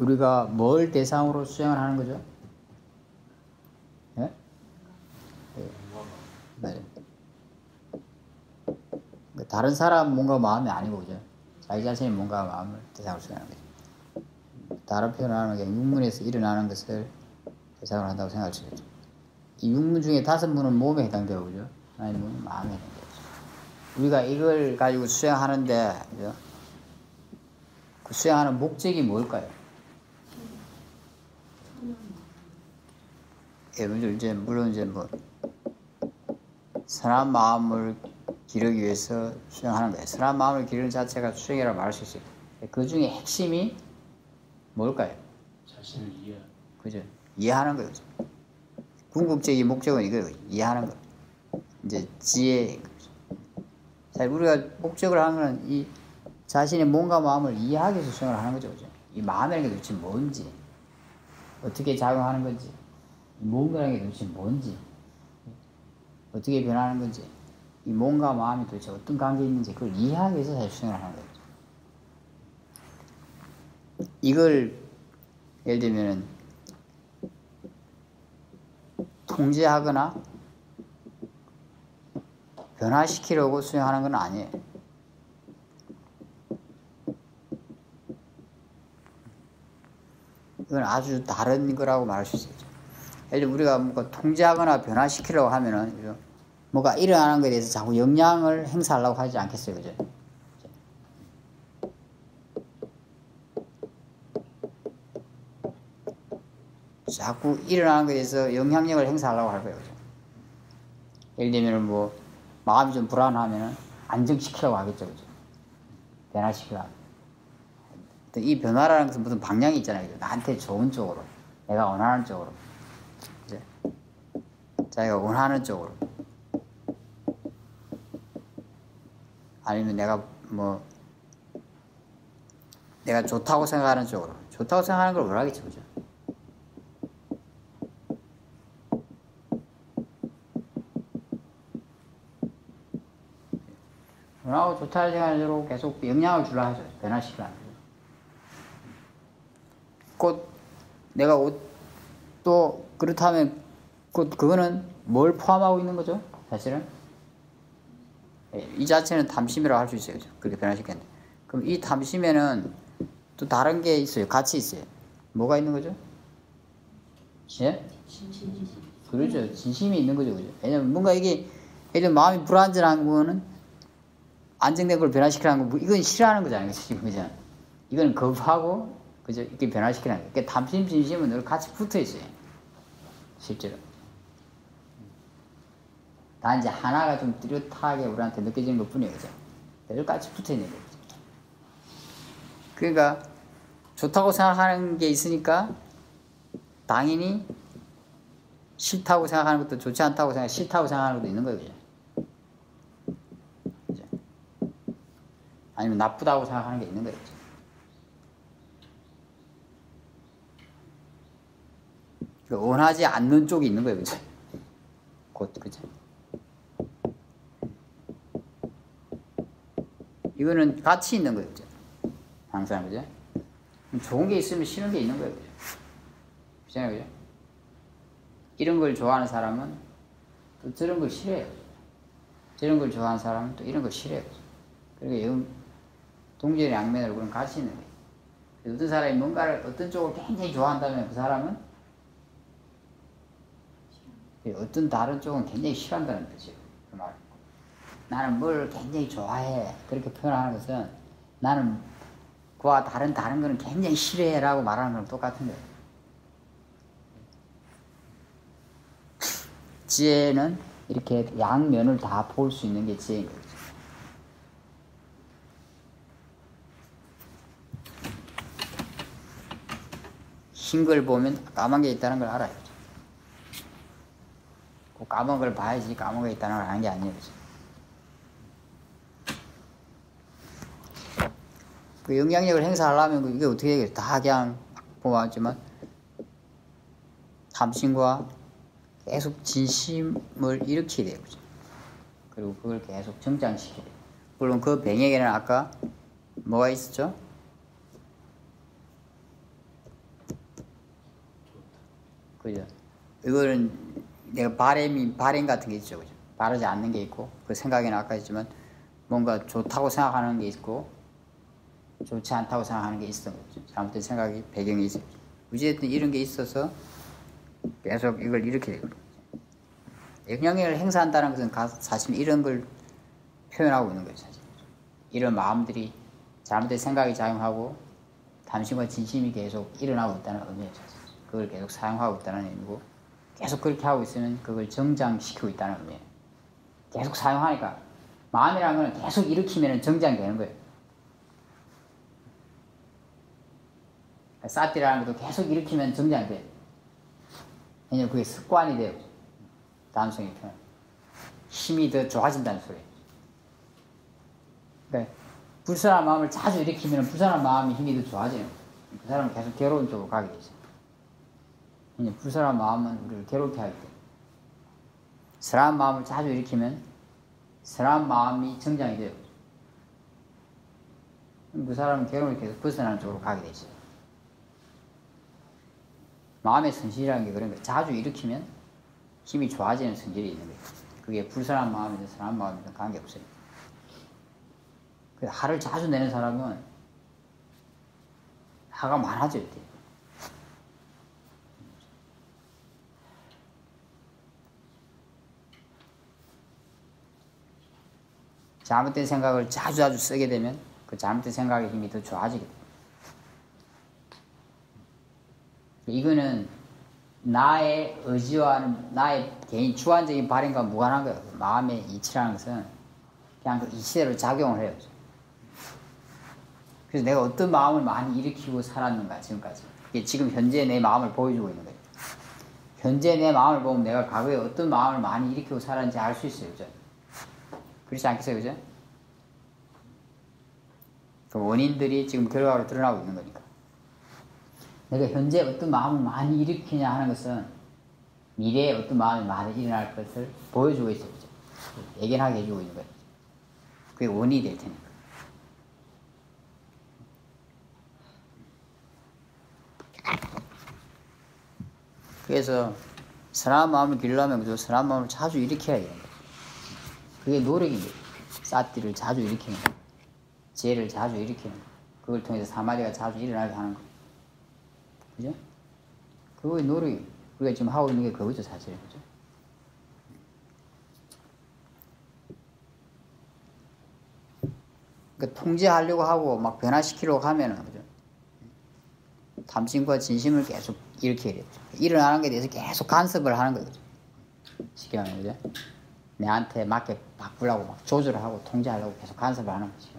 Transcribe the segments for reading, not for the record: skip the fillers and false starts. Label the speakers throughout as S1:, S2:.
S1: 우리가 뭘 대상으로 수행을 하는 거죠? 예? 네. 다른 사람 몸과 마음이 아니고, 그죠? 자기 자신의 몸과 마음을 대상으로 수행하는 거죠. 다른 표현을 하는 게 육문에서 일어나는 것을 대상으로 한다고 생각할 수 있죠. 이 육문 중에 5문은 몸에 해당되고, 그죠? 하나의 문은 마음에 해당되죠. 우리가 이걸 가지고 수행하는데, 그죠? 그 수행하는 목적이 뭘까요? 예, 물론 이제 뭐, 선한 마음을 기르기 위해서 수행하는 거예요. 선한 마음을 기르는 자체가 수행이라고 말할 수 있어요. 그 중에 핵심이 뭘까요?
S2: 자신을 이해하는.
S1: 그죠? 이해하는 거예요. 궁극적인 목적은 이거예요. 이해하는 거. 이제 지혜. 자, 우리가 목적을 하는 건 이 자신의 몸과 마음을 이해하기 위해서 수행을 하는 거죠. 그죠? 이 마음이라는 게 도대체 뭔지, 어떻게 작용하는 건지, 이 몸이라는 게 도대체 뭔지, 어떻게 변하는 건지, 이 몸과 마음이 도대체 어떤 관계에 있는지 그걸 이해하기 위해서 사실 수행을 하는 거죠. 이걸 예를 들면은 통제하거나 변화시키려고 수행하는 건 아니에요. 이건 아주 다른 거라고 말할 수 있죠. 예를 들어 우리가 뭔가 통제하거나 변화시키려고 하면은, 그죠? 뭐가 일어나는 것에 대해서 자꾸 영향을 행사하려고 하지 않겠어요, 그죠? 자꾸 일어나는 것에 대해서 영향력을 행사하려고 할 거예요, 그죠? 예를 들면 뭐 마음이 좀 불안하면은 안정시키려고 하겠죠, 그죠? 변화시키려고. 이 변화라는 것은 무슨 방향이 있잖아요, 그죠? 나한테 좋은 쪽으로, 내가 원하는 쪽으로, 그죠? 자기가 원하는 쪽으로. 아니면 내가 좋다고 생각하는 쪽으로. 좋다고 생각하는 걸 원하겠죠, 그죠? 원하고 좋다는 생각으로 계속 영향을 주려 하죠. 변화시키려 하죠. 곧 내가 또 그렇다면 그거는 뭘 포함하고 있는 거죠? 사실은 이 자체는 탐심이라고 할 수 있어요, 그죠? 그렇게 변화시켰는데, 그럼 이 탐심에는 또 다른 게 있어요. 같이 있어요. 뭐가 있는 거죠? 예? 그렇죠. 진심이 있는 거죠, 그죠? 왜냐면 뭔가 이게 예를 들면 마음이 불안정한 거는 안정된 걸 변화시키라는 거, 이건 싫어하는 거잖아요, 지금, 그죠? 이건 거부하고, 그죠? 이렇게 변화시키는 거예요. 그러니까 탐심, 진심은 늘 같이 붙어 있어요, 실제로. 단지 하나가 좀 뚜렷하게 우리한테 느껴지는 것 뿐이에요, 그죠? 늘 같이 붙어 있는 거죠. 그러니까 좋다고 생각하는 게 있으니까 당연히 싫다고 생각하는 것도, 좋지 않다고 생각, 싫다고 생각하는 것도 있는 거예요, 그죠? 그죠? 아니면 나쁘다고 생각하는 게 있는 거예요, 그죠? 원하지 않는 쪽이 있는 거예요, 그죠? 그것도, 그죠? 이거는 같이 있는 거예요, 그죠? 항상, 그죠? 좋은 게 있으면 싫은 게 있는 거예요, 그죠? 그잖아요, 그죠? 이런 걸 좋아하는 사람은 또 저런 걸 싫어해요. 저런 걸 좋아하는 사람은 또 이런 걸 싫어해요. 그러니까 동전의 양면으로 그런 같이 있는 거예요. 어떤 사람이 뭔가를, 어떤 쪽을 굉장히 좋아한다면 그 사람은 어떤 다른 쪽은 굉장히 싫어한다는 뜻이에요. 그 말. 나는 뭘 굉장히 좋아해. 그렇게 표현하는 것은 나는 그와 다른 거는 굉장히 싫어해 라고 말하는 거랑 똑같은 거예요. 지혜는 이렇게 양면을 다 볼 수 있는 게 지혜인 거죠. 흰 걸 보면 까만 게 있다는 걸 알아요. 꼭 까만 걸 봐야지 까만 게 있다는 걸 아는 게 아니에요. 그 영향력을 행사하려면 이게 어떻게 해야 다 그냥 보았지만 탐심과 계속 진심을 일으켜야 돼요. 그죠? 그리고 그걸 계속 정장시켜야 돼요. 물론 그 병에게는 아까 뭐가 있었죠? 그죠? 이거는 내가 바램 같은 게 있죠. 그죠? 바르지 않는 게 있고, 그 생각에는 아까 했지만, 뭔가 좋다고 생각하는 게 있고, 좋지 않다고 생각하는 게 있어. 잘못된 생각이 배경이 있어. 어쨌든 이런 게 있어서 계속 이걸 이렇게 되고. 영향력을 행사한다는 것은 사실 이런 걸 표현하고 있는 거죠. 사실. 이런 마음들이 잘못된 생각이 작용하고 담심과 진심이 계속 일어나고 있다는 의미죠. 그걸 계속 사용하고 있다는 의미고, 계속 그렇게 하고 있으면 그걸 정장시키고 있다는 의미예요. 계속 사용하니까 마음이라는 건 계속 일으키면 정장이 되는 거예요. 사티라는 것도 계속 일으키면 정장이 돼요. 왜냐면 그게 습관이 돼요. 다음성이 표현. 힘이 더 좋아진다는 소리예요. 그러니까 불순한 마음을 자주 일으키면 불순한 마음이 힘이 더 좋아지는 거예요. 그 사람은 계속 괴로운 쪽으로 가게 되죠. 불순한 마음은 우리를 괴롭게 하기 때문에. 선한 마음을 자주 일으키면 선한 마음이 정장이 돼요. 그 사람은 괴로움을 계속 벗어나는 쪽으로 가게 되죠. 마음의 성질이라는 게 그런 거예요. 자주 일으키면 힘이 좋아지는 성질이 있는 거예요. 그게 불선한 마음이든 선한 마음이든 관계없어요. 화를 자주 내는 사람은 화가 많아져야 돼요. 잘못된 생각을 자주 쓰게 되면 그 잘못된 생각의 힘이 더 좋아지게 돼요. 이거는 나의 의지와 나의 개인 주관적인 발현과 무관한 거예요. 마음의 이치라는 것은 그냥 그 이치대로 작용을 해요. 그래서 내가 어떤 마음을 많이 일으키고 살았는가 지금까지. 이게 지금 현재 내 마음을 보여주고 있는 거예요. 현재 내 마음을 보면 내가 과거에 어떤 마음을 많이 일으키고 살았는지 알 수 있어요. 그죠? 그렇지 않겠어요? 그죠? 그 원인들이 지금 결과로 드러나고 있는 거니까. 내가 현재 어떤 마음을 많이 일으키냐 하는 것은 미래에 어떤 마음이 많이 일어날 것을 보여주고 있어요. 그죠? 예견하게 해주고 있는 거예요. 그게 원인이 될 테니까. 그래서 선한 마음을 기르려면 그죠? 선한 마음을 자주 일으켜야 돼요. 그게 노력입니다. 사티를 자주 일으키는 거, 지혜를 자주 일으키는 거, 그걸 통해서 사마리가 자주 일어나게 하는 거, 그죠? 그거의 노력이 우리가 지금 하고 있는 게 그거죠, 사실, 그죠? 그러니까 통제하려고 하고 막 변화시키려고 하면은 그죠? 담심과 진심을 계속 일으켜야 돼요. 일어나는 것에 대해서 계속 간섭을 하는 거죠. 쉽게 말하면 그죠? 내한테 맞게 바꾸려고 막 조절하고 통제하려고 계속 간섭을 하는 거지.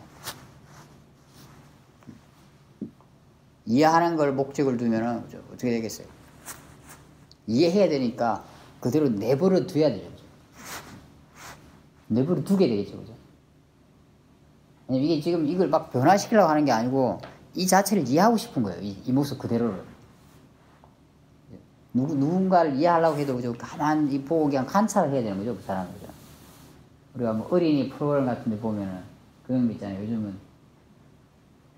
S1: 이해하는 걸 목적을 두면은 어떻게 되겠어요? 이해해야 되니까 그대로 내버려 둬야 되죠. 내버려 두게 되겠죠. 그죠? 이게 지금 이걸 막 변화시키려고 하는 게 아니고 이 자체를 이해하고 싶은 거예요. 이 모습 그대로를. 누군가를 이해하려고 해도 그죠? 가만히 보고 그냥 관찰을 해야 되는 거죠. 그 사람은. 그죠? 우리가 뭐 어린이 프로그램 같은 데 보면은 그런 거 있잖아요. 요즘은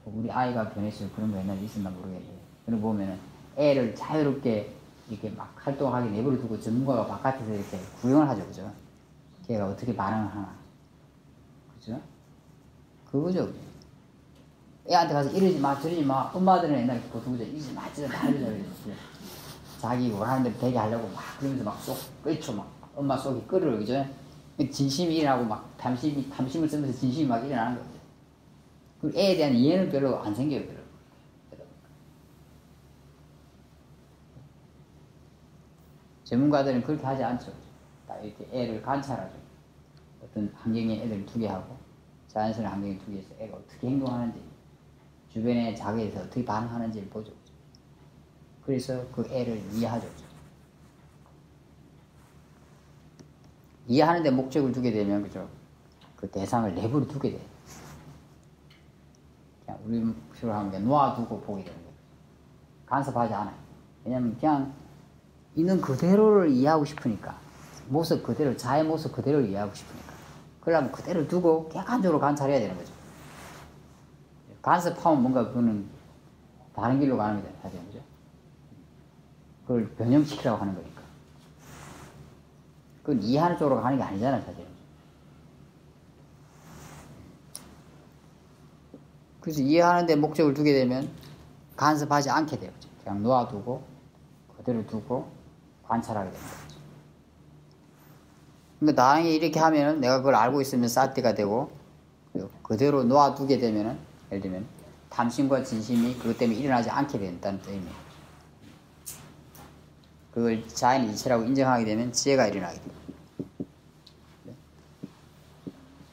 S1: 우리 아이가 변했어요. 그런 거 옛날에 있었나 모르겠는데. 그런 거 보면은 애를 자유롭게 이렇게 막 활동하게 내버려 두고 전문가가 바깥에서 이렇게 구경을 하죠. 그죠? 걔가 어떻게 반응을 하나. 그죠? 그거죠. 애한테 가서 이러지 마, 저러지 마. 엄마들은 옛날에 보통 그죠? 이러지 마, 저러지 마, 이러지 마. 자기 원하는 대로 되게 하려고 막 그러면서 막 쏙 끌죠. 막 엄마 속이 끓어요. 그죠? 진심이 일어나고 막 담심을 쓰면서 진심이 막 일어나는 거죠. 그리고 애에 대한 이해는 별로 안 생겨요. 별로. 전문가들은 그렇게 하지 않죠. 딱 이렇게 애를 관찰하죠. 어떤 환경에 애들을 두게 하고 자연스러운 환경에 두게 해서 애가 어떻게 행동하는지 주변의 자기에서 어떻게 반응하는지를 보죠. 그래서 그 애를 이해하죠. 이해하는 데 목적을 두게 되면 그죠? 그 대상을 내버려 두게 돼요. 그냥 우리 식으로 하면 놓아두고 보게 되는 거예요. 간섭하지 않아요. 왜냐면 그냥 있는 그대로를 이해하고 싶으니까 모습 그대로 자의 모습 그대로를 이해하고 싶으니까 그러려면 그대로 두고 객관적으로 관찰해야 되는 거죠. 간섭하면 뭔가 그거는 다른 길로 가는 거잖아요. 사실 그죠? 그걸 변형시키라고 하는 거니까. 그건 이해하는 쪽으로 가는 게 아니잖아, 사실. 그래서 이해하는 데 목적을 두게 되면 간섭하지 않게 돼요. 그냥 놓아두고 그대로 두고 관찰하게 되는 거죠. 그러니까 나중에 이렇게 하면은 내가 그걸 알고 있으면 사티가 되고 그대로 놓아두게 되면은 예를 들면 탐심과 진심이 그것 때문에 일어나지 않게 된다는 뜻입니다. 그걸 자연의 이치라고 인정하게 되면 지혜가 일어나게 됩니다.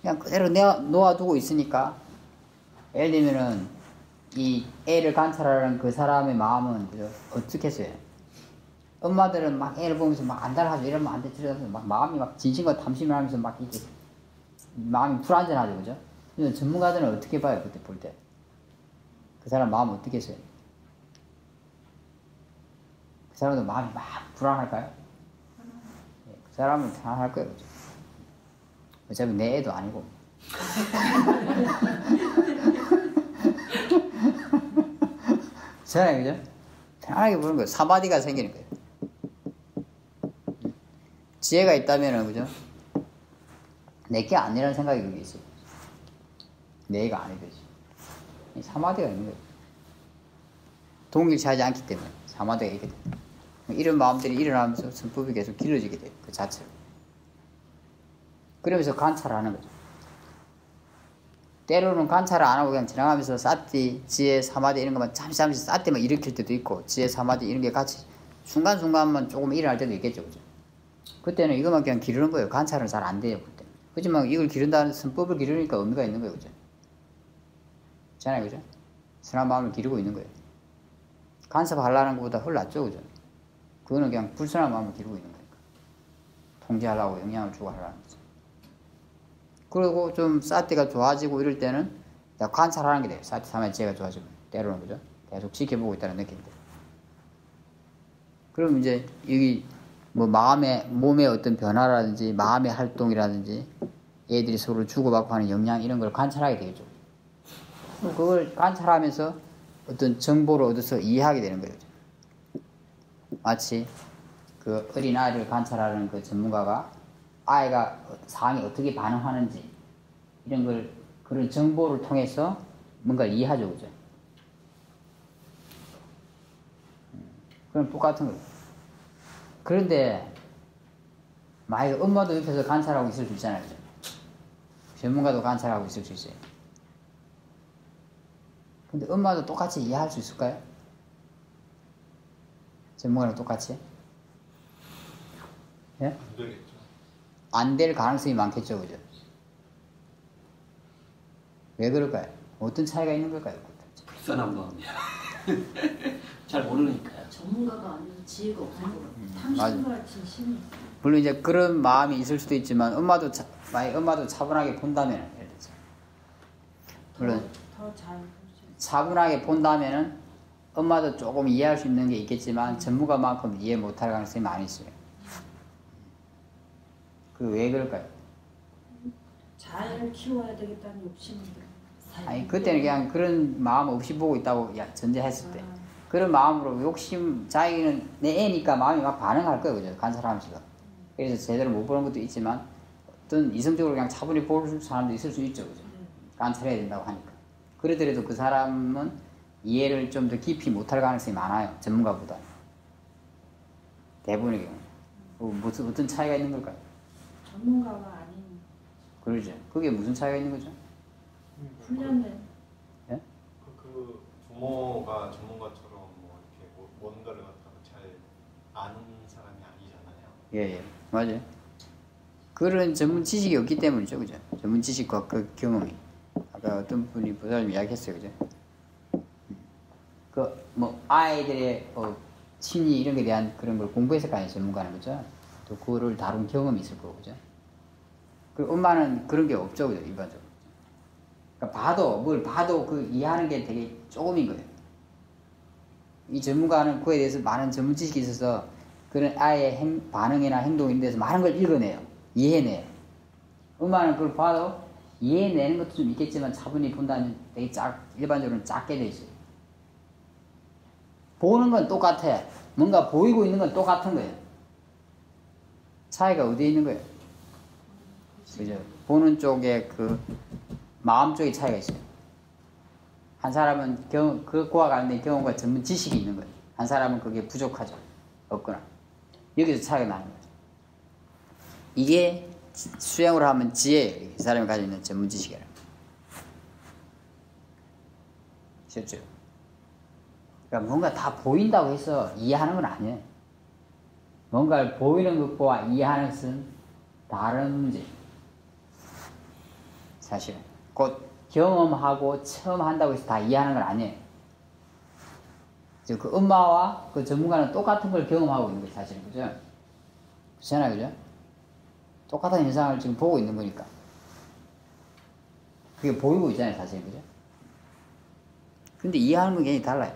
S1: 그냥 그대로 놓아두고 있으니까 예를 들면은 이 애를 관찰하는 그 사람의 마음은 어떻게 했어요? 엄마들은 막 애를 보면서 막 안 따라하죠. 이러면 안 돼. 막 마음이 막 진심과 탐심을 하면서 막 이게 마음이 불안전하죠. 그죠? 근데 전문가들은 어떻게 봐요? 그때 볼 때. 그 사람 마음 어떻게 했어요? 그 사람도 마음이 막 불안할까요? 그 사람은 편안할 거예요. 그죠? 어차피 내 애도 아니고. 저는 그죠? 편안하게 보는 거예요. 사마디가 생기는 거예요. 지혜가 있다면은 그죠? 내게 아니라는 생각이 그게 있어요. 내가 아니 되지. 사마디가 있는 거예요. 동일치하지 않기 때문에 사마디가 있게 돼요. 이런 마음들이 일어나면서 선법이 계속 길어지게 돼요. 그 자체로. 그러면서 관찰하는 거죠. 때로는 관찰을 안 하고 그냥 지나가면서 사티, 지혜, 사마디 이런 것만 잠시 사티만 일으킬 때도 있고 지혜, 사마디 이런 게 같이 순간순간만 조금 일어날 때도 있겠죠. 그죠? 그때는 이것만 그냥 기르는 거예요. 관찰은 잘 안 돼요. 그때. 그렇지만 이걸 기른다는 선법을 기르니까 의미가 있는 거예요. 그죠? 그렇잖아요. 그죠? 선한 마음을 기르고 있는 거예요. 간섭하려는 것보다 훨 낫죠. 그죠? 그거는 그냥 불선한 마음을 기르고 있는 거니까. 통제하려고 영향을 주고 하려는 거죠. 그리고 좀 사티가 좋아지고 이럴 때는 관찰하는 게 돼요. 사티, 사마디, 지혜가 좋아지고. 때로는 그죠? 계속 지켜보고 있다는 느낌인데. 그럼 이제 여기 뭐 몸의 어떤 변화라든지 마음의 활동이라든지 애들이 서로 주고받고 하는 영향 이런 걸 관찰하게 되겠죠. 그걸 관찰하면서 어떤 정보를 얻어서 이해하게 되는 거예요. 마치 그 어린 아이를 관찰하는 그 전문가가 아이가 상황에 어떻게 반응하는지 이런 걸 그런 정보를 통해서 뭔가를 이해하죠. 그죠? 그럼 똑같은 거예요. 그런데 만약에 엄마도 옆에서 관찰하고 있을 수 있잖아요. 그죠? 전문가도 관찰하고 있을 수 있어요. 근데 엄마도 똑같이 이해할 수 있을까요? 전문가랑 똑같이? 예?
S2: 안 되겠죠.
S1: 안 될 가능성이 많겠죠. 그죠? 왜 그럴까요? 어떤 차이가 있는 걸까요?
S3: 불쌍한 마음이야. 잘 모르니까요.
S4: 전문가가 아니면 지혜가 없는 것 같아요. 탐심과 진심이 있어요.
S1: 물론 이제 그런 마음이 있을 수도 있지만 만약 엄마도 차분하게 본다면 예를 들어서 물론
S4: 더잘
S1: 차분하게 본다면은 엄마도 조금 이해할 수 있는 게 있겠지만 전문가만큼 이해 못할 가능성이 많이 있어요. 그 왜 그럴까요?
S4: 잘 키워야 되겠다는 욕심이 들어요.
S1: 아니 그때는 그냥 그런 마음 없이 보고 있다고 전제했을 때 그런 마음으로 욕심 자기는 내 애니까 마음이 막 반응할 거예요. 그죠? 간사람하면서 그래서 제대로 못 보는 것도 있지만 어떤 이성적으로 그냥 차분히 볼 사람도 있을 수 있죠. 그죠? 관찰해야 된다고 하니까 그러더라도 그 사람은 이해를 좀 더 깊이 못할 가능성이 많아요. 전문가보다 대부분의 경우 무슨 어떤 차이가 있는 걸까요?
S4: 전문가가 아닌
S1: 그러죠. 그게 무슨 차이가 있는 거죠?
S4: 훈련을
S1: 예?
S2: 그 부모가 전문가처럼 뭐 이렇게 뭔가를 갖다가 잘 아는 사람이 아니잖아요.
S1: 예, 맞아요. 그런 전문 지식이 없기 때문이죠, 그죠? 전문 지식과 그 경험이. 아까 어떤 분이 부사님 이야기했어요, 그죠? 아이들의 심리 이런 게 대한 그런 걸 공부했을 거 아니에요, 전문가는, 그죠? 또 그거를 다룬 경험이 있을 거고, 그죠? 그 엄마는 그런 게 없죠, 그죠? 일반적으로. 그러니까 뭘 봐도 그 이해하는 게 되게 조금인 거예요. 이 전문가는 그에 대해서 많은 전문 지식이 있어서 그런 아이의 반응이나 행동에 대해서 많은 걸 읽어내요. 이해해내요. 엄마는 그걸 봐도 이해내는 것도 좀 있겠지만 차분히 본다면 되게 일반적으로는 작게 돼 있어요. 보는 건 똑같아. 뭔가 보이고 있는 건 똑같은 거예요. 차이가 어디에 있는 거예요? 그죠? 보는 쪽에 그 마음 쪽에 차이가 있어요. 한 사람은 그거와 관련된 경험과 전문 지식이 있는 거예요. 한 사람은 그게 부족하죠. 없거나. 여기서 차이가 나는 거죠. 이게 수행으로 하면 지혜예요. 이 사람이 가지고 있는 전문 지식이라. 쉽죠? 그러니까 뭔가 다 보인다고 해서 이해하는 건 아니에요. 뭔가를 보이는 것과 이해하는 것은 다른 문제. 사실은. 곧 경험하고 처음 한다고 해서 다 이해하는 건 아니에요. 그 엄마와 그 전문가는 똑같은 걸 경험하고 있는 거예요, 사실은. 그죠? 그렇잖아요, 그죠? 똑같은 현상을 지금 보고 있는 거니까. 그게 보이고 있잖아요, 사실은. 그죠? 근데 이해하는 건 굉장히 달라요.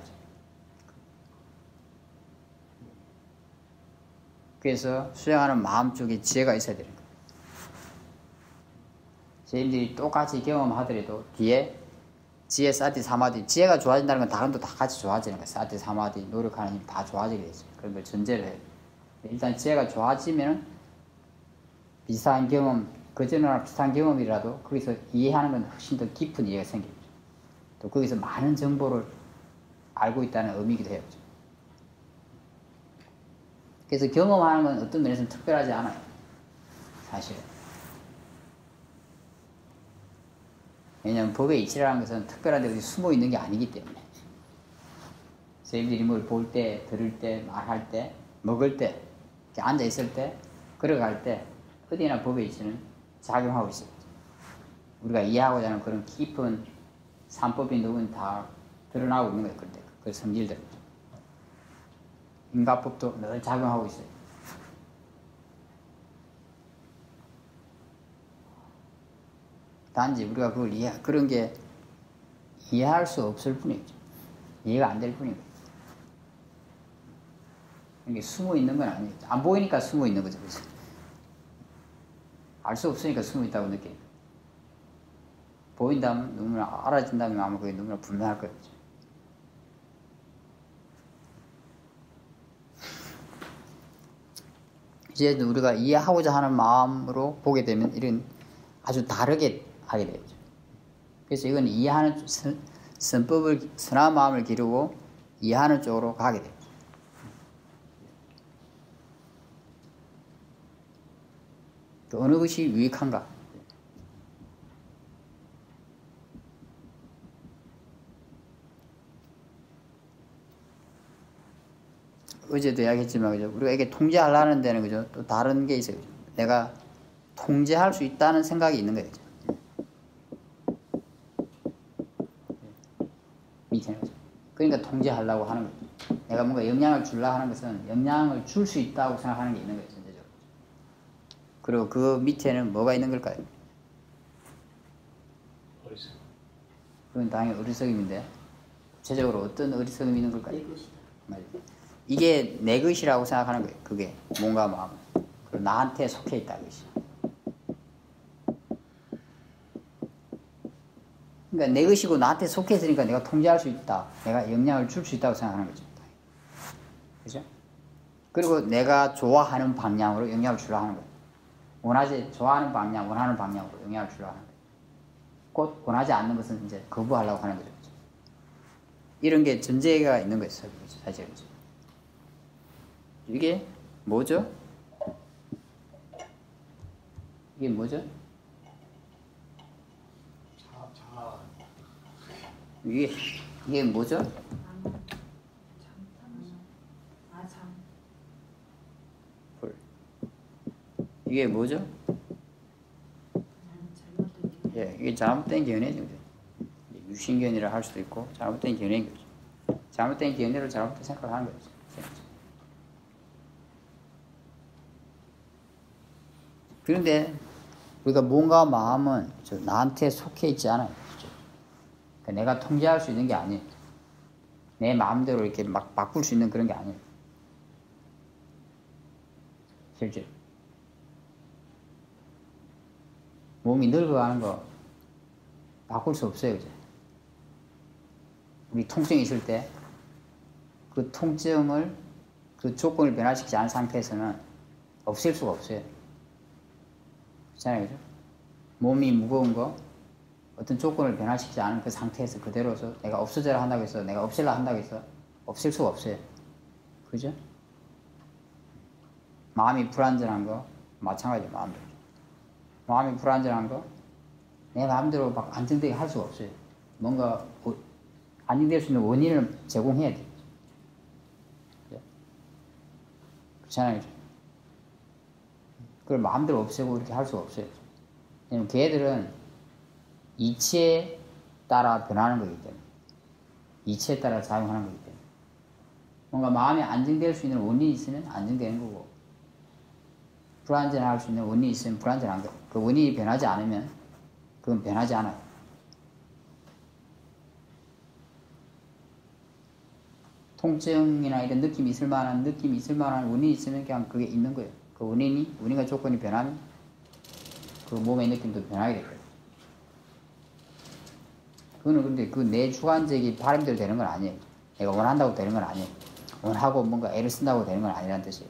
S1: 그래서 수행하는 마음 쪽에 지혜가 있어야 되는 거예요. 저희들이 똑같이 경험하더라도 뒤에 지혜, 사티, 사마디, 지혜가 좋아진다는 건 다른 것도 다 같이 좋아지는 거예요. 사티, 사마디, 노력하는 힘 다 좋아지게 되죠. 그런 걸 전제를 해요. 일단 지혜가 좋아지면 비슷한 경험, 그전이랑 비슷한 경험이라도 거기서 이해하는 건 훨씬 더 깊은 이해가 생깁니다. 또 거기서 많은 정보를 알고 있다는 의미이기도 해요. 그래서 경험하는 건 어떤 면에서는 특별하지 않아요. 사실은. 왜냐하면 법의 이치라는 것은 특별한 데 어디 숨어 있는 게 아니기 때문에. 선생님들이 뭘 볼 때, 들을 때, 말할 때, 먹을 때, 이렇게 앉아 있을 때, 걸어갈 때, 어디나 법의 이치는 작용하고 있어요. 우리가 이해하고자 하는 그런 깊은 산법이 누군 다 드러나고 있는 거예요. 그런데 그 성질들. 인과법도 늘 작용하고 있어요. 단지 우리가 그걸 그런 게 이해할 수 없을 뿐이죠. 이해가 안 될 뿐이고. 이게 숨어 있는 건 아니에요. 안 보이니까 숨어 있는 거죠. 그렇죠? 알 수 없으니까 숨어 있다고 느껴요. 보인다면, 너무나 알아진다면 아마 그게 너무나 분명할 거예요. 이제 우리가 이해하고자 하는 마음으로 보게 되면 이런 아주 다르게 하게 되죠. 그래서 이건 이해하는 선법을 선한 마음을 기르고 이해하는 쪽으로 가게 됩니다. 어느 것이 유익한가? 어제도 이야기했지만, 그죠? 우리가 이게 통제하려는 데는, 그죠? 또 다른 게 있어요. 그죠? 내가 통제할 수 있다는 생각이 있는 거예요. 밑에는, 그죠? 그러니까 통제하려고 하는 거죠. 내가 뭔가 영향을 주려고 하는 것은 영향을 줄 수 있다고 생각하는 게 있는 거예요. 전체적으로. 그리고 그 밑에는 뭐가 있는 걸까요?
S3: 어리석.
S1: 그건 당연히 어리석임인데, 구체적으로 어떤 어리석임이 있는 걸까요?
S4: 내 것이다.
S1: 맞아요. 이게 내 것이라고 생각하는 거예요. 그게 몸과 마음. 그리고 나한테 속해 있다 것이. 그러니까 내 것이고 나한테 속해 있으니까 내가 통제할 수 있다. 내가 영향을 줄 수 있다고 생각하는 거죠. 그죠? 그리고 내가 좋아하는 방향으로 영향을 주려 하는 거예요. 좋아하는 방향, 원하는 방향으로 영향을 주려 하는 거예요. 곧 원하지 않는 것은 이제 거부하려고 하는 거죠. 이런 게 전제가 있는 거예요. 사실. 이게 뭐죠? 이게 뭐죠? 이게 뭐죠? 불. 이게 뭐죠? 예, 이게 잘못된 견해죠. 유신견이라 할 수도 있고 잘못된 견해인 거죠. 잘못된 견해를 잘못된 생각을 하는 거죠. 그런데 우리가 몸과 마음은 나한테 속해 있지 않아요. 그러니까 내가 통제할 수 있는 게 아니에요. 내 마음대로 이렇게 막 바꿀 수 있는 그런 게 아니에요. 실제 몸이 늙어가는 거 바꿀 수 없어요. 이제. 우리 통증이 있을 때 그 통증을 그 조건을 변화시키지 않은 상태에서는 없앨 수가 없어요. 그렇잖아요, 그죠? 몸이 무거운 거, 어떤 조건을 변화시키지 않은 그 상태에서 그대로서 내가 없어져야 한다고 해서, 내가 없애려 한다고 해서 없앨 수가 없어요. 그죠? 마음이 불안전한 거, 마찬가지예요, 마음대로. 마음이 불안전한 거, 내 마음대로 막 안정되게 할 수가 없어요. 뭔가 안정될 수 있는 원인을 제공해야 돼요. 그렇잖아요. 그걸 마음대로 없애고 이렇게 할 수가 없어요. 왜냐면 걔들은 이치에 따라 변하는 거기 때문에, 이치에 따라 작용하는 거기 때문에, 뭔가 마음이 안정될 수 있는 원인이 있으면 안정되는 거고, 불안전할 수 있는 원인이 있으면 불안전한 거. 그 원인이 변하지 않으면 그건 변하지 않아요. 통증이나 이런 느낌이 있을 만한 원인이 있으면 그냥 그게 있는 거예요. 그 원인과 조건이 변하면 그 몸의 느낌도 변하게 될 거예요. 그거는 근데 그 내 주관적인 바람대로 되는 건 아니에요. 내가 원한다고 되는 건 아니에요. 원하고 뭔가 애를 쓴다고 되는 건 아니라는 뜻이에요.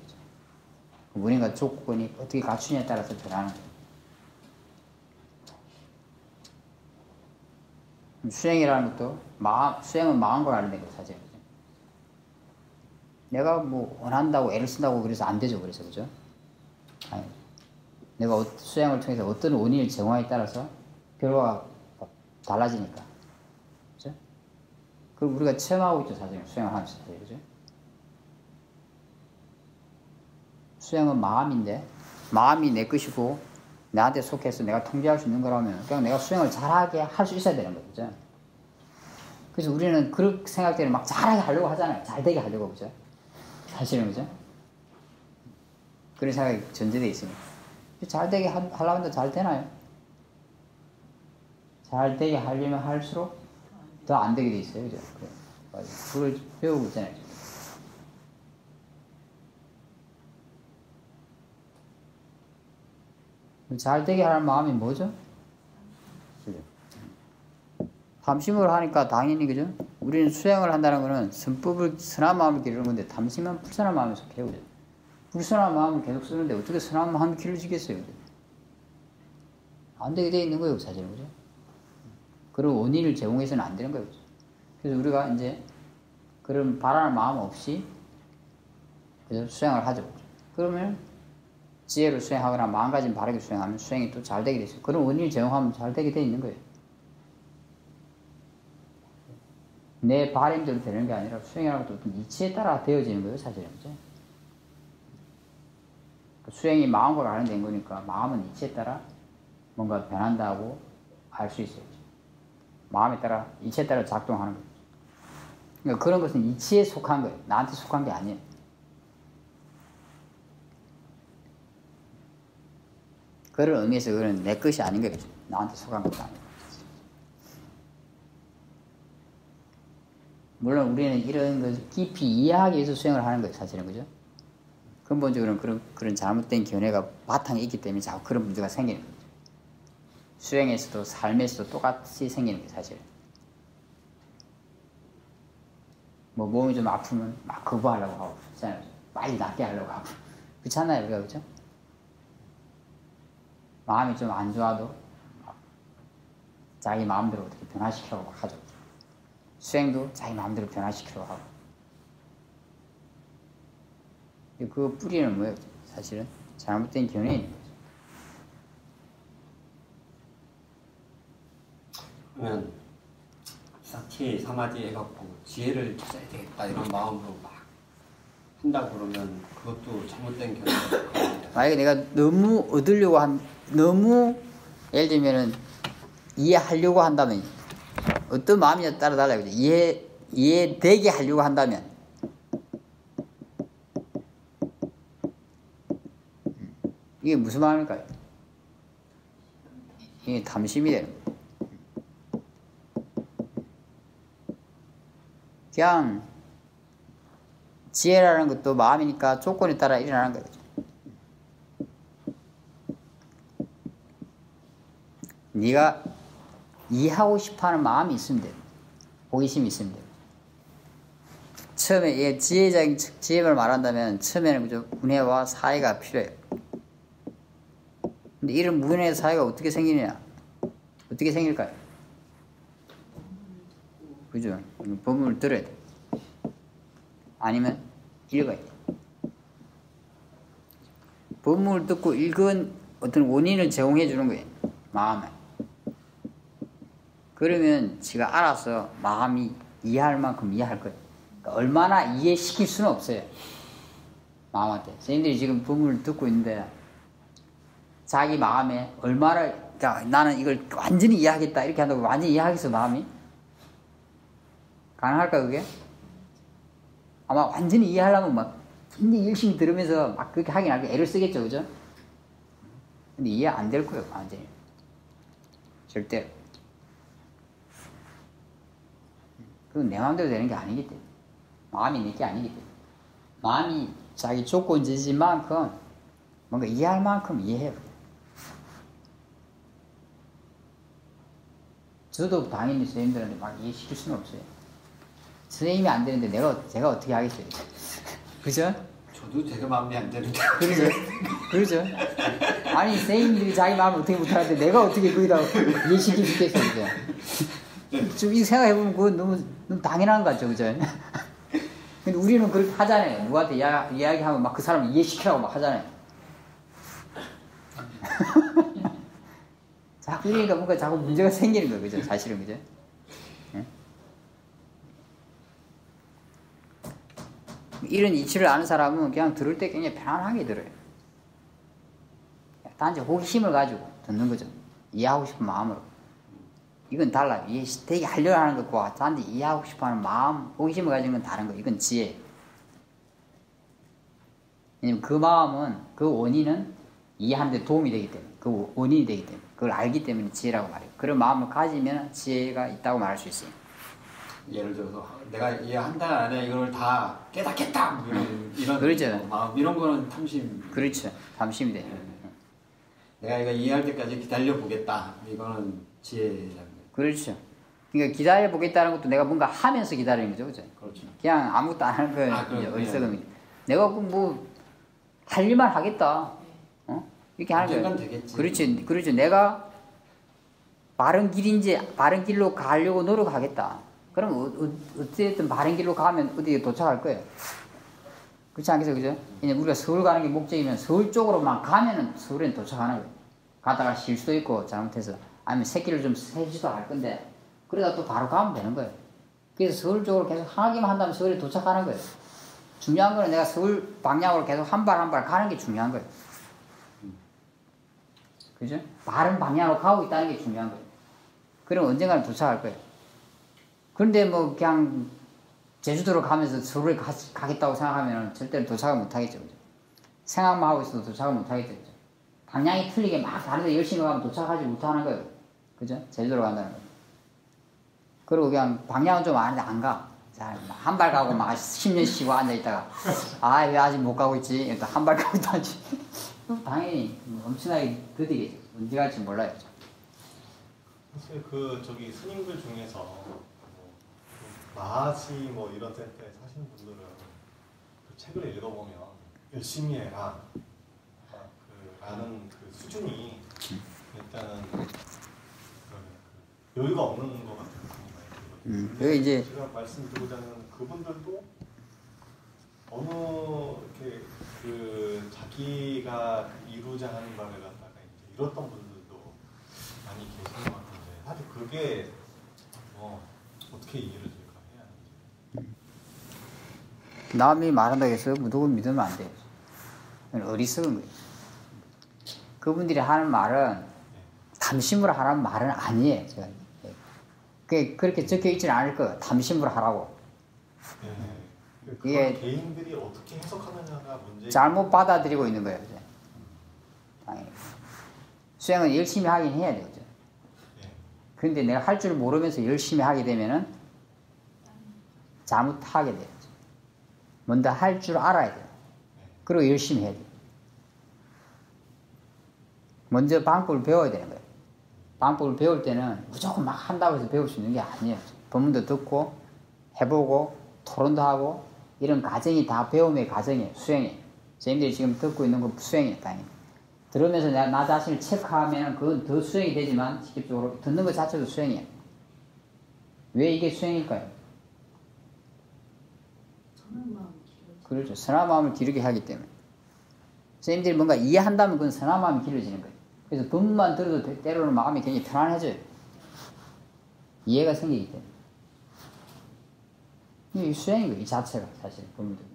S1: 그 원인과 조건이 어떻게 갖추냐에 따라서 변하는 거예요. 수행이라는 것도 수행은 마음과 관련된 거예요, 사실. 내가 뭐 원한다고 애를 쓴다고 그래서 안 되죠, 그래서 그죠? 아니, 내가 수행을 통해서 어떤 원인을 제공하에 따라서 결과가 달라지니까, 그죠? 그걸 우리가 체험하고 있죠, 사실 수행을 하면서, 사실, 그죠? 수행은 마음인데 마음이 내 것이고 나한테 속해서 내가 통제할 수 있는 거라면 그냥 내가 수행을 잘하게 할 수 있어야 되는 거죠, 그죠? 그래서 우리는 그렇게 생각 때는 막 잘하게 하려고 하잖아요. 잘 되게 하려고, 그죠? 사실은, 그죠? 그런 생각이 전제되어 있습니다. 잘 되게 하려고 하는데 잘 되나요? 잘 되게 하려면 할수록 더 안 되게 돼 있어요, 그죠? 그걸 배우고 있잖아요. 잘 되게 하는 마음이 뭐죠? 그죠? 담심을 하니까 당연히, 그죠? 우리는 수행을 한다는 거는 선한 마음을 기르는 건데, 담심은 불선한 마음에 속해요, 그죠? 불선한 마음을 계속 쓰는데, 어떻게 선한 마음이 길러지겠어요, 그죠? 안 되게 돼 있는 거예요, 사실은, 그죠? 그런 원인을 제공해서는 안 되는 거예요, 그죠? 그래서 우리가 이제, 그런 바라는 마음 없이, 그죠? 수행을 하죠, 그죠? 그러면, 지혜로 수행하거나 마음가짐 바르게 수행하면 수행이 또 잘 되게 되죠. 그런 원인을 제공하면 잘 되게 돼 있는 거예요. 내 바람대로 되는 게 아니라 수행이라는 것도 어떤 이치에 따라 되어지는 거예요, 사실은. 그죠? 수행이 마음과 관련된 거니까 마음은 이치에 따라 뭔가 변한다고 알 수 있어요. 마음에 따라, 이치에 따라 작동하는 거예요. 그러니까 그런 것은 이치에 속한 거예요. 나한테 속한 게 아니에요. 그런 의미에서 그건 내 것이 아닌 거죠. 나한테 속한 것도 아니고. 물론 우리는 이런 것을 깊이 이해하기 위해서 수행을 하는 거예요, 사실은, 그죠? 근본적으로는 그런 잘못된 견해가 바탕에 있기 때문에 자꾸 그런 문제가 생기는 거죠. 수행에서도 삶에서도 똑같이 생기는 거예요, 사실. 뭐 몸이 좀 아프면 막 거부하려고 하고, 그렇잖아요. 빨리 낫게 하려고 하고. 그렇잖아요, 우리가, 그죠? 마음이 좀 안 좋아도 자기 마음대로 어떻게 변화시키려고 하죠. 수행도 자기 마음대로 변화시키려고 하고. 그 뿌리는 뭐예요? 사실은 잘못된 견해인 거죠.
S3: 그러면 사티 사마디 해갖고 지혜를 찾아야 되겠다 이런 마음으로 막 한다고 그러면 그것도 잘못된 견해가
S1: 만약에 내가 너무 얻으려고 너무 예를 들면은 이해하려고 한다면 어떤 마음이냐에 따라 달라요. 이해되게 하려고 한다면 이게 무슨 마음일까요? 이게 담심이 되는 거예요. 그냥 지혜라는 것도 마음이니까 조건에 따라 일어나는 거예요. 네가 이해하고 싶어하는 마음이 있으면 돼요. 호기심이 있으면 돼요. 처음에 얘 지혜적인 지혜를 말한다면 처음에는 그저 문해와 사회가 필요해요. 근데 이런 문해 사회가 어떻게 생기느냐? 어떻게 생길까요? 그죠? 법문을 들어야 돼. 아니면 읽어야 돼. 법문을 듣고 읽은 어떤 원인을 제공해 주는 거예요. 마음에. 그러면 지가 알아서 마음이 이해할 만큼 이해할 거예요. 그러니까 얼마나 이해시킬 수는 없어요. 마음한테. 선생님들이 지금 법문을 듣고 있는데 자기 마음에 얼마나 그러니까 나는 이걸 완전히 이해하겠다 이렇게 한다고 완전히 이해하겠어 마음이? 가능할까 그게? 아마 완전히 이해하려면 막 굉장히 열심히 들으면서 막 그렇게 하긴 하게 애를 쓰겠죠, 그죠? 근데 이해 안 될 거예요, 완전히. 절대. 그건 내 마음대로 되는 게 아니기 때문에. 마음이 내 게 아니기 때문에. 마음이 자기 조건지진 만큼 뭔가 이해할 만큼 이해해요. 저도 당연히 선생님들한테 막 이해시킬 수는 없어요. 선생님이 안 되는데 제가 어떻게 하겠어요? 그죠?
S3: 저도 제가 마음이 안 되는데.
S1: 그러죠? 그러죠? 아니, 선생님들이 자기 마음을 어떻게 못하는데 내가 어떻게 거기다 이해시킬 수 있겠어요, 그죠? 좀 이거 생각해보면 그건 너무 당연한 것 같죠, 그죠? 근데 우리는 그렇게 하잖아요. 누구한테 이야기하면 막 그 사람을 이해시키라고 막 하잖아요. 자꾸 이러니까 뭔가 자꾸 문제가 생기는 거예요, 그죠? 사실은, 그죠? 네? 이런 이치를 아는 사람은 그냥 들을 때 굉장히 편안하게 들어요. 단지 호기심을 가지고 듣는 거죠. 이해하고 싶은 마음으로. 이건 달라요. 되게 하려고 하는 것과 단지 이해하고 싶어 하는 마음, 호기심을 가지는 건 다른 거예요. 이건 지혜. 왜냐면 그 마음은, 그 원인은 이해하는 데 도움이 되기 때문에, 그 원인이 되기 때문에, 그걸 알기 때문에 지혜라고 말해요. 그런 마음을 가지면 지혜가 있다고 말할 수 있어요.
S3: 예를 들어서 내가 이해한 달 안에 이걸 다 깨닫겠다 뭐 이런
S1: 그렇죠.
S3: 마음 이런 거는 탐심.
S1: 그렇죠. 탐심이 돼요.
S3: 내가 이거 이해할 때까지 기다려 보겠다. 이거는 지혜라는 거예요.
S1: 그렇죠. 그러니까 기다려 보겠다는 것도 내가 뭔가 하면서 기다리는 거죠, 그죠?
S3: 그렇죠.
S1: 그냥 아무것도 안 하는 거예요. 어리석음이. 내가 뭐 할 일만 하겠다. 이렇게 하는 거예요.
S3: 언젠간 되겠지.
S1: 그렇지, 그렇죠. 내가 바른 길로 가려고 노력하겠다. 그럼 어쨌든 바른 길로 가면 어디에 도착할 거예요. 그렇지 않겠어요, 그죠? 그냥 우리가 서울 가는 게 목적이면 서울 쪽으로만 가면은 서울엔 도착하는 거예요. 가다가 쉴 수도 있고 잘못해서 아니면 새끼를 좀 세지도 할 건데 그러다 또 바로 가면 되는 거예요. 그래서 서울 쪽으로 계속 향하기만 한다면 서울에 도착하는 거예요. 중요한 거는 내가 서울 방향으로 계속 한 발 한 발 가는 게 중요한 거예요. 그죠? 바른 방향으로 가고 있다는 게 중요한 거예요. 그럼 언젠가는 도착할 거예요. 그런데 뭐 그냥 제주도로 가면서 서울에 가겠다고 생각하면 절대로 도착을 못 하겠죠. 그죠? 생각만 하고 있어도 도착을 못 하겠죠. 그죠? 방향이 틀리게 막 다른데 열심히 가면 도착하지 못하는 거예요. 그죠? 제주도로 간다는 거예요. 그리고 그냥 방향은 좀 아는데 안 가. 한 발 가고 막 10년 쉬고 앉아있다가 왜 아직 못 가고 있지? 한 발 가고 있다지. 당연히 엄청나게 더디겠죠. 언제 갈지 몰라요.
S2: 사실 스님들 중에서 뭐 마하시 뭐 이런 센터에 사시는 분들은 그 책을 읽어보면 열심히 해라 라는 그 수준이 일단은 여유가 없는 것 같아요.
S1: 그게 이제
S2: 제가 말씀드리자면 그분들도 어느 이렇게 그 자기가 이루자 하는 바를 갖다가 이제 이뤘던 분들도 많이 계시는 것 같은데 사실 그게 어떻게 이해를 될까 해야 하는지.
S1: 남이 말한다고 해서 무조건 믿으면 안 돼요. 어리석은 거예요. 그분들이 하는 말은 탐심으로 하라는 말은 아니에요. 제가. 그렇게 적혀 있지는 않을 거예요. 탐심으로 하라고.
S2: 그게 개인들이 어떻게 해석하느냐가 문제.
S1: 잘못 받아들이고 있는 거예요. 이제. 당연히. 수행은 열심히 하긴 해야 돼요. 이제. 그런데 내가 할 줄 모르면서 열심히 하게 되면은 잘못하게 돼요. 먼저 할 줄 알아야 돼요. 그리고 열심히 해야 돼요. 먼저 방법을 배워야 되는 거예요. 방법을 배울 때는 무조건 막 한다고 해서 배울 수 있는 게 아니에요. 법문도 듣고 해보고 토론도 하고 이런 과정이 다 배움의 과정이에요. 수행이에요. 선생님들이 지금 듣고 있는 건 수행이에요. 당연히. 들으면서 나 자신을 체크하면 그건 더 수행이 되지만 직접적으로 듣는 것 자체도 수행이에요. 왜 이게 수행일까요?
S4: 선한 마음을 길러지.
S1: 그렇죠. 선한 마음을 기르게 하기 때문에. 선생님들이 뭔가 이해한다면 그건 선한 마음이 길러지는 거예요. 그래서 법만 들어도 때로는 마음이 굉장히 편안해져요. 이해가 생기기 때문에. 이게 수행인 거예요. 이 자체가 사실 법을 듣는.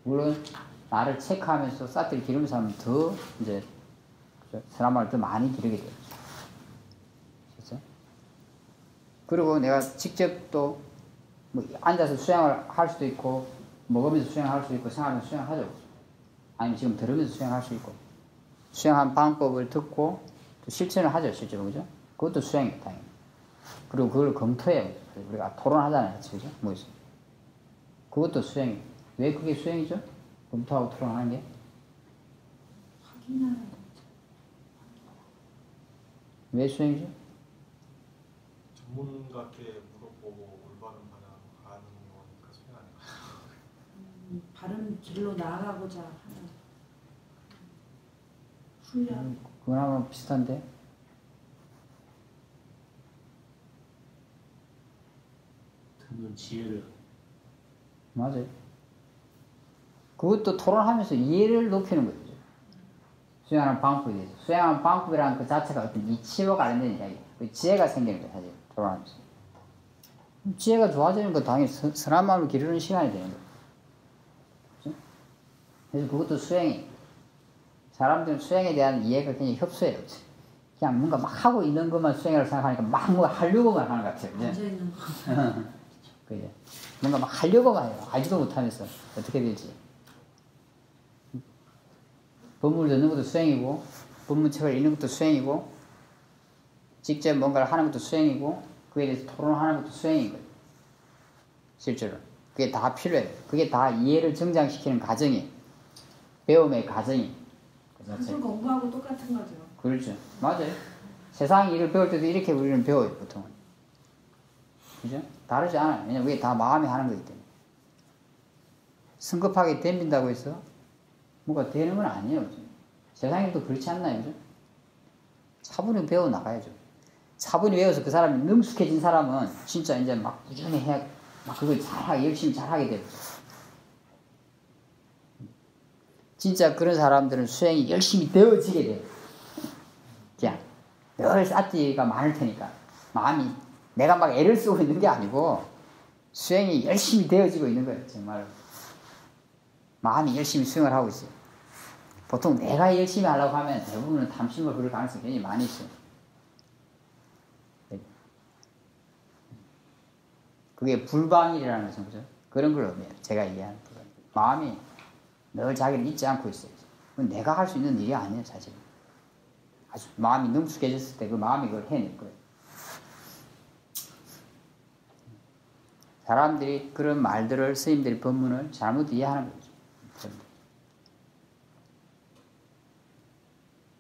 S1: 물론 나를 체크하면서 싹들이 기르면서 하면 더 이제 선한 마음을 더 많이 기르게 돼요. 그렇죠? 그리고 내가 직접 또 뭐 앉아서 수행을 할 수도 있고 먹으면서 수행할 수 있고 생활하면서 수행하죠. 아니면 지금 들으면서 수행할 수 있고 수행한 방법을 듣고 또 실천을 하죠. 실제로 그죠? 그것도 수행이에요. 당연히. 그리고 그걸 검토해요. 우리가 토론하잖아요. 그죠? 뭐 있어요? 그것도 수행이에요. 왜 그게 수행이죠? 검토하고 토론하는 게?
S4: 확인하는 거죠.
S1: 왜 수행이죠?
S2: 전문가께 물어보고 올바른 방향 가는 거니까 수행 아닌가요?
S4: 바른 길로 나아가고자 하는 훈련.
S1: 그거랑 비슷한데?
S5: 듣는 지혜를
S1: 맞아요. 그것도 토론하면서 이해를 높이는 거죠. 수행하는 방법에 대해서. 수행하는 방법이라는 그 자체가 어떤 이치와 관련된 이야기예요. 그 지혜가 생기는 거예요. 사실 토론하면서. 지혜가 좋아지는 건 당연히 선한 마음을 기르는 시간이 되는 거예요. 그렇죠? 그래서 그것도 수행이에요. 사람들은 수행에 대한 이해가 굉장히 협소해요. 그냥 뭔가 막 하고 있는 것만 수행이라고 생각하니까 막 뭐 하려고만 하는 것 같아요. 그죠?
S4: 앉아있는 거.
S1: 그죠? 뭔가 막 하려고만 해요. 알지도 못하면서 어떻게 될지. 법문을 듣는 것도 수행이고 법문책을 읽는 것도 수행이고 직접 뭔가를 하는 것도 수행이고 그에 대해서 토론하는 것도 수행인 거예요. 실제로. 그게 다 필요해요. 그게 다 이해를 정장시키는 과정이에요. 배움의 과정이.
S4: 무슨 공부하고 똑같은 거죠.
S1: 그렇죠. 맞아요. 세상 일을 배울 때도 이렇게 우리는 배워요. 보통은. 그죠? 다르지 않아요. 왜냐면 그게 다 마음이 하는 거기 때문에. 성급하게 덤빈다고 해서 뭐가 되는 건 아니에요. 그죠? 세상에도 그렇지 않나요? 그죠? 차분히 배워 나가야죠. 차분히 배워서 그 사람이 능숙해진 사람은 진짜 이제 막 꾸준히 해, 막 그걸 잘하게, 열심히 잘하게 돼요. 진짜 그런 사람들은 수행이 열심히 되어지게 돼요. 그냥 늘 쌌지가 많을 테니까. 마음이 내가 막 애를 쓰고 있는 게 아니고 수행이 열심히 되어지고 있는 거예요. 정말 마음이 열심히 수행을 하고 있어요. 보통 내가 열심히 하려고 하면 대부분은 탐심을 그럴 가능성이 굉장히 많이 있어요. 그게 불방이라는 것은 그죠? 그런 걸 의미해요. 제가 이해하는 불방. 마음이 늘 자기를 잊지 않고 있어요. 그건 내가 할 수 있는 일이 아니에요, 사실. 아주 마음이 능숙해졌을 때 그 마음이 그걸 해낼 거예요. 사람들이 그런 말들을, 스님들이 법문을 잘못 이해하는 거죠.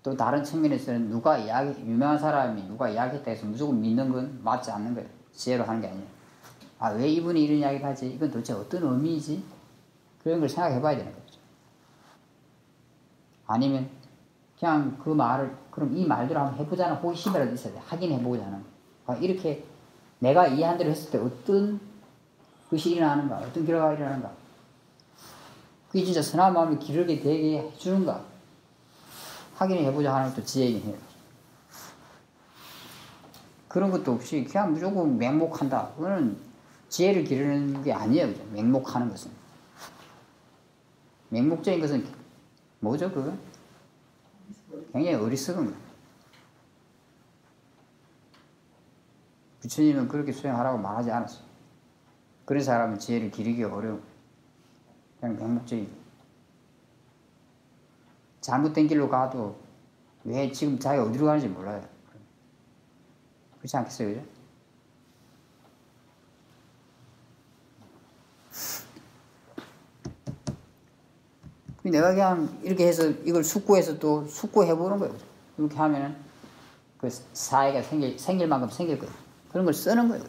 S1: 또 다른 측면에서는 유명한 사람이 누가 이야기했다 해서 무조건 믿는 건 맞지 않는 거예요. 지혜로 하는 게 아니에요. 아, 왜 이분이 이런 이야기를 하지? 이건 도대체 어떤 의미이지? 그런 걸 생각해 봐야 되는 거죠. 아니면 그냥 그 말을, 그럼 이 말대로 한번 해보자는 호기심이라도 있어야 돼. 확인해보고자 하는 거. 이렇게 내가 이해한 대로 했을 때 어떤 것이 일어나는가? 어떤 결과가 일어나는가? 그게 진짜 선한 마음을 기르게 되게 해주는가? 확인해보자 하는 것도 지혜이긴 해요. 그런 것도 없이 그냥 무조건 맹목한다. 그거는 지혜를 기르는 게 아니에요. 그죠? 맹목하는 것은. 맹목적인 것은 뭐죠, 그건? 굉장히 어리석은 거예요. 부처님은 그렇게 수행하라고 말하지 않았어요. 그런 사람은 지혜를 기르기 어려워. 그냥 맹목적인 거예요. 잘못된 길로 가도 왜 지금 자기가 어디로 가는지 몰라요. 그렇지 않겠어요, 그죠? 내가 그냥 이렇게 해서 이걸 숙고해서 또 숙고해보는 거예요. 이렇게 하면은 그 사회가 생길 만큼 생길 거예요. 그런 걸 쓰는 거예요.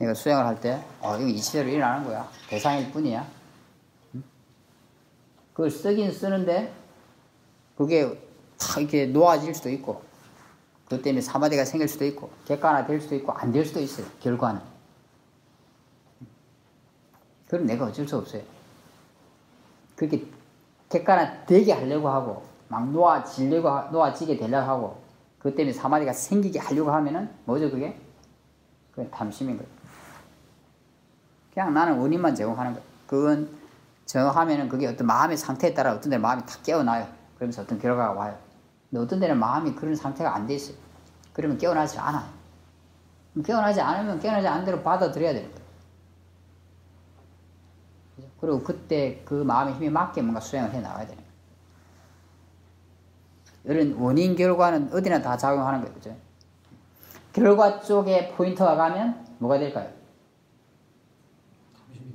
S1: 내가 수행을 할 때, 이거 이치대로 일어나는 거야. 대상일 뿐이야. 그걸 쓰긴 쓰는데, 그게 탁 이렇게 놓아질 수도 있고, 그것 때문에 사마디가 생길 수도 있고, 객관화 될 수도 있고, 안 될 수도 있어요. 결과는. 그럼 내가 어쩔 수 없어요. 그렇게 객관화 되게 하려고 하고, 막 놓아지게 되려고 하고, 그것 때문에 사마디가 생기게 하려고 하면은, 뭐죠, 그게? 그게 탐심인 거예요. 그냥 나는 원인만 제공하는 거예요. 그건 정하면은 그게 어떤 마음의 상태에 따라 어떤 데는 마음이 탁 깨어나요. 그러면서 어떤 결과가 와요. 근데 어떤 데는 마음이 그런 상태가 안 돼 있어요. 그러면 깨어나지 않아요. 깨어나지 않으면 깨어나지 않은 대로 받아들여야 되는 거예요. 그리고 그때 그 마음의 힘에 맞게 뭔가 수행을 해 나가야 되는 거예요. 이런 원인 결과는 어디나 다 작용하는 거예요. 그죠? 결과 쪽에 포인트가 가면 뭐가 될까요?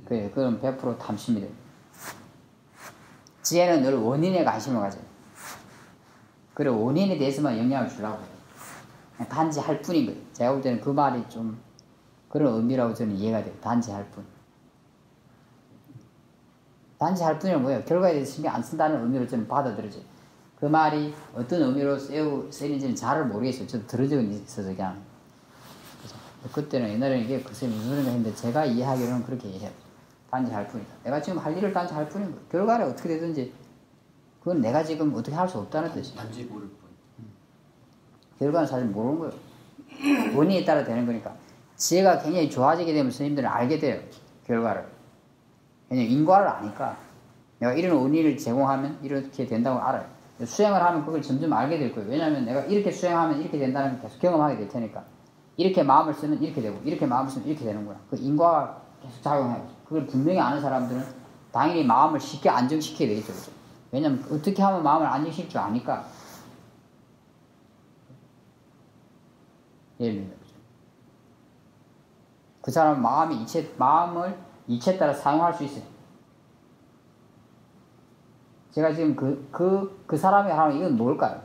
S1: 그래, 그럼 100% 탐심이 돼요. 지혜는 늘 원인에 관심을 가져요. 그리고 원인에 대해서만 영향을 주려고 해요. 단지 할 뿐인 거예요. 제가 볼 때는 그 말이 좀 그런 의미라고 저는 이해가 돼요. 단지 할 뿐. 단지 할 뿐이란 뭐예요? 결과에 대해서 신경 안 쓴다는 의미로 저는 받아들여져요. 그 말이 어떤 의미로 쓰이는지는 잘 모르겠어요. 저도 들은 적은 있어서 그냥. 그때는 옛날에는 이게 글쎄 무슨 소리인가 했는데 제가 이해하기로는 그렇게 이해해요. 단지 할 뿐이다. 내가 지금 할 일을 단지 할 뿐인 거예요. 결과를 어떻게 되든지 그건 내가 지금 어떻게 할 수 없다는 뜻이에요.
S3: 단지 모를 뿐.
S1: 결과는 사실 모르는 거예요. 원인에 따라 되는 거니까. 지혜가 굉장히 좋아지게 되면 스님들은 알게 돼요. 결과를. 왜냐면 인과를 아니까. 내가 이런 원인을 제공하면 이렇게 된다고 알아요. 수행을 하면 그걸 점점 알게 될 거예요. 왜냐하면 내가 이렇게 수행하면 이렇게 된다는 걸 계속 경험하게 될 테니까. 이렇게 마음을 쓰면 이렇게 되고 이렇게 마음을 쓰면 이렇게 되는구나. 그 인과가 계속 작용해요. 그걸 분명히 아는 사람들은 당연히 마음을 쉽게 안정시키게 되겠죠. 그렇죠? 왜냐하면 어떻게 하면 마음을 안정시킬 줄 아니까. 예를 들면 그 사람은 마음을 이치에 따라 사용할 수 있어요. 제가 지금 그 사람이 하는 이건 뭘까요?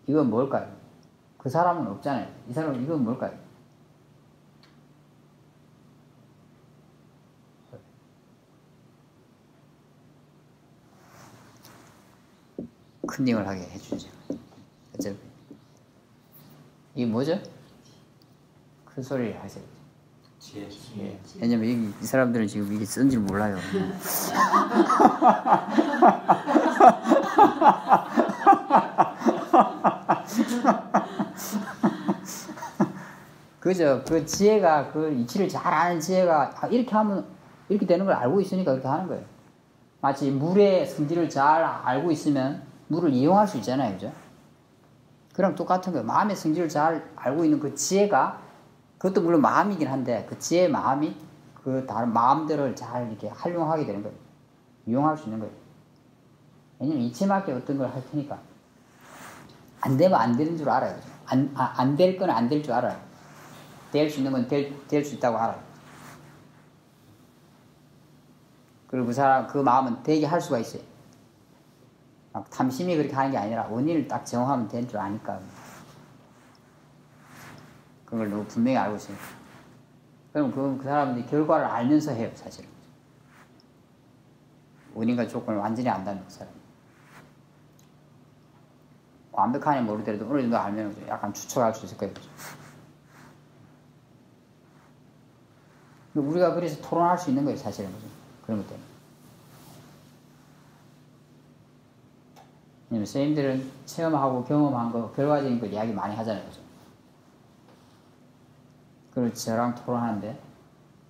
S1: 이건 뭘까요? 그 사람은 없잖아요. 이 사람은 이건 뭘까요? 컨닝을 하게 해주죠. 어차피 이게 뭐죠? 큰 소리를 하세요.
S3: 지혜.
S1: 예. 왜냐면 이 사람들은 지금 이게 쓴 줄 몰라요. 그죠? 그 지혜가 그 이치를 잘 아는 지혜가 이렇게 하면 이렇게 되는 걸 알고 있으니까 그렇게 하는 거예요. 마치 물의 성질을 잘 알고 있으면 물을 이용할 수 있잖아요. 그죠? 그랑 똑같은 거예요. 마음의 성질을 잘 알고 있는 그 지혜가 그것도 물론 마음이긴 한데 그 지혜의 마음이 그 다른 마음들을 잘 이렇게 활용하게 되는 거예요. 이용할 수 있는 거예요. 왜냐면 이치에 맞게 어떤 걸 할 테니까. 안 되면 안 되는 줄 알아요. 안 될 건 안 될 줄 알아요. 될 수 있는 건 될 수 있다고 알아요. 그리고 그 마음은 되게 할 수가 있어요. 막 탐심이 그렇게 하는 게 아니라 원인을 딱 정하면 될 줄 아니까. 그걸 너무 분명히 알고 있어요. 그럼 그 사람들이 결과를 알면서 해요, 사실은. 원인과 조건을 완전히 안다는 그 사람. 완벽하게 모르더라도 어느 정도 알면 약간 추측할 수 있을 거예요. 우리가 그래서 토론할 수 있는 거예요, 사실은. 그런 것 때문에. 왜냐면 선생님들은 체험하고 경험한 거, 결과적인 걸 이야기 많이 하잖아요. 그죠? 그걸 저랑 토론하는데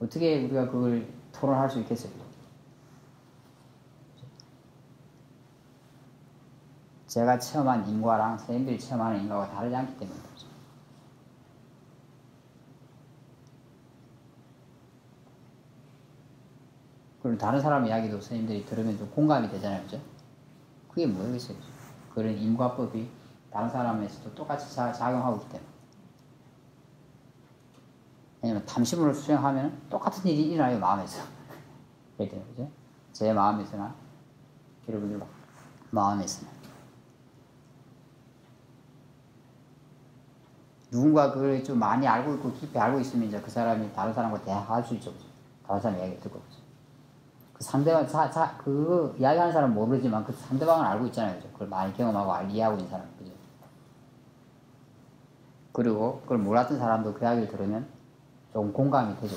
S1: 어떻게 우리가 그걸 토론할 수 있겠어요? 제가 체험한 인과랑 선생님들이 체험하는 인과가 다르지 않기 때문에 그렇죠. 그리고 다른 사람 이야기도 선생님들이 들으면 좀 공감이 되잖아요. 그죠? 그게 뭐겠어요? 그런 인과법이 다른 사람에서도 똑같이 작용하고 있기 때문에. 왜냐면 탐심으로 수행하면 똑같은 일이 일어나요, 마음에서. 그렇죠? 그죠? 제 마음에서나 여러분들 마음에서나. 누군가 그걸 좀 많이 알고 있고 깊이 알고 있으면 이제 그 사람이 다른 사람과 대화할 수 있죠. 다른 사람 이야기 듣고. 그 상대방, 그 이야기하는 사람은 모르지만 그 상대방은 알고 있잖아요. 그죠? 그걸 많이 경험하고 이해하고 있는 사람. 그죠? 그리고 그걸 몰랐던 사람도 그 이야기를 들으면 조금 공감이 되죠.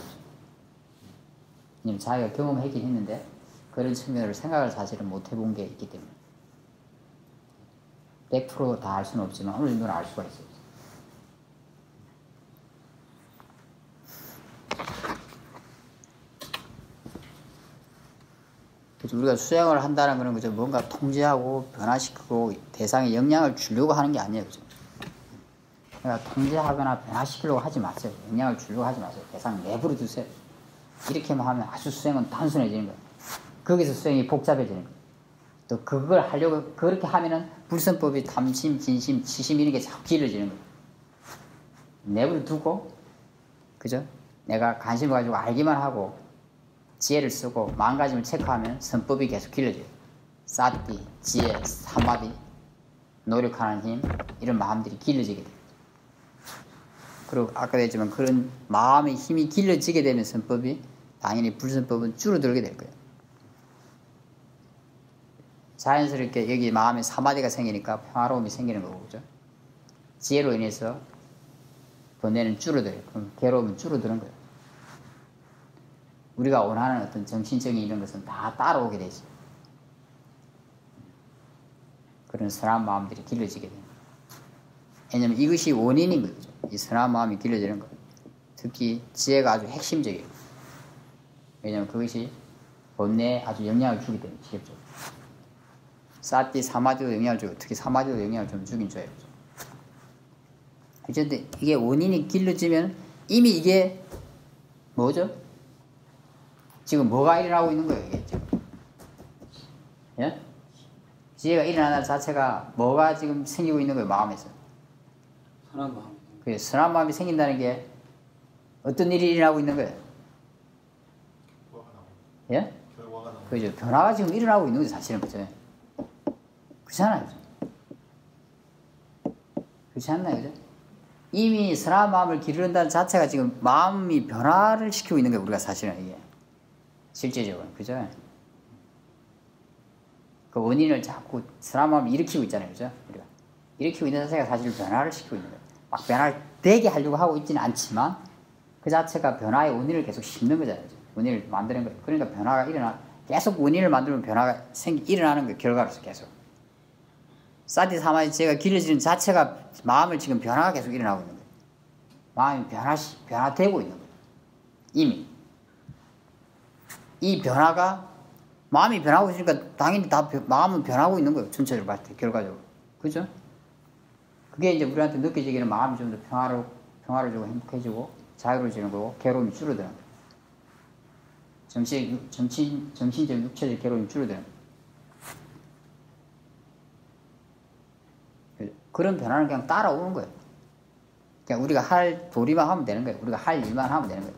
S1: 왜냐면 자기가 경험하긴 했는데 그런 측면으로 생각을 사실은 못 해본 게 있기 때문에 100% 다 알 수는 없지만 어느 정도는 알 수가 있어요. 그래서 우리가 수행을 한다는 거는 그죠? 뭔가 통제하고 변화시키고 대상에 영향을 주려고 하는 게 아니에요. 그죠? 그러니까 통제하거나 변화시키려고 하지 마세요. 영향을 주려고 하지 마세요. 대상 내버려 두세요. 이렇게만 하면 아주 수행은 단순해지는 거예요. 거기서 수행이 복잡해지는 거예요. 또 그걸 하려고 그렇게 하면은 불선법이 탐심, 진심, 치심 이런 게 자꾸 길어지는 거예요. 내버려 두고 그죠? 내가 관심을 가지고 알기만 하고 지혜를 쓰고 마음가짐을 체크하면 선법이 계속 길러져요. 사띠, 지혜, 사마디, 노력하는 힘 이런 마음들이 길러지게 돼요. 그리고 아까도 했지만 그런 마음의 힘이 길러지게 되면 선법이 당연히 불선법은 줄어들게 될 거예요. 자연스럽게 여기 마음에 사마디가 생기니까 평화로움이 생기는 거고 그죠? 지혜로 인해서 번뇌는 줄어들어요. 그럼 괴로움은 줄어드는 거예요. 우리가 원하는 어떤 정신적인 이런 것은 다 따라오게 되죠. 그런 선한 마음들이 길러지게 됩니다. 왜냐하면 이것이 원인인 거죠. 이 선한 마음이 길러지는 거예요. 특히 지혜가 아주 핵심적이에요. 왜냐하면 그것이 번뇌에 아주 영향을 주기 때문에 직접적으로. 사띠, 사마디도 영향을 주고 특히 사마디도 영향을 좀 주긴 줘요. 어쨌든 이게 원인이 길러지면 이미 이게 뭐죠? 지금 뭐가 일어나고 있는 거예요, 이게 지금? 예? 지혜가 일어나는 자체가 뭐가 지금 생기고 있는 거예요, 마음에서?
S3: 선한 마음.
S1: 그 선한 마음이 생긴다는 게 어떤 일이 일어나고 있는 거예요? 예?
S2: 결과가 나오고.
S1: 그죠? 변화가 지금 일어나고 있는 거죠, 사실은. 그죠? 그렇잖아요. 그렇지 않나요, 그죠? 이미 선한 마음을 기르는다는 자체가 지금 마음이 변화를 시키고 있는 거예요, 우리가 사실은 이게. 실제적으로. 그죠? 그 원인을 자꾸 선한 마음을 일으키고 있잖아요, 그죠? 우리가. 일으키고 있는 자체가 사실 변화를 시키고 있는 거예요. 막 변화를 되게 하려고 하고 있지는 않지만 그 자체가 변화의 원인을 계속 심는 거잖아요. 원인을 만드는 거예요. 그러니까 변화가 계속 원인을 만들면 변화가 일어나는 거예요, 결과로서 계속. 사디 사마디 제가 길러지는 자체가 마음을 지금 변화가 계속 일어나고 있는 거예요. 마음이 변화되고 있는 거예요. 이미. 이 변화가 마음이 변하고 있으니까 당연히 다 마음은 변하고 있는 거예요. 전체적으로 봤을 때 결과적으로. 그죠? 그게 이제 우리한테 느껴지기는 마음이 좀 더 평화로워지고 행복해지고 자유로워지는 거고 괴로움이 줄어드는 거예요. 정신적, 육체적 괴로움이 줄어드는 거예요. 그런 변화는 그냥 따라오는 거예요. 그냥 우리가 할 도리만 하면 되는 거예요. 우리가 할 일만 하면 되는 거예요.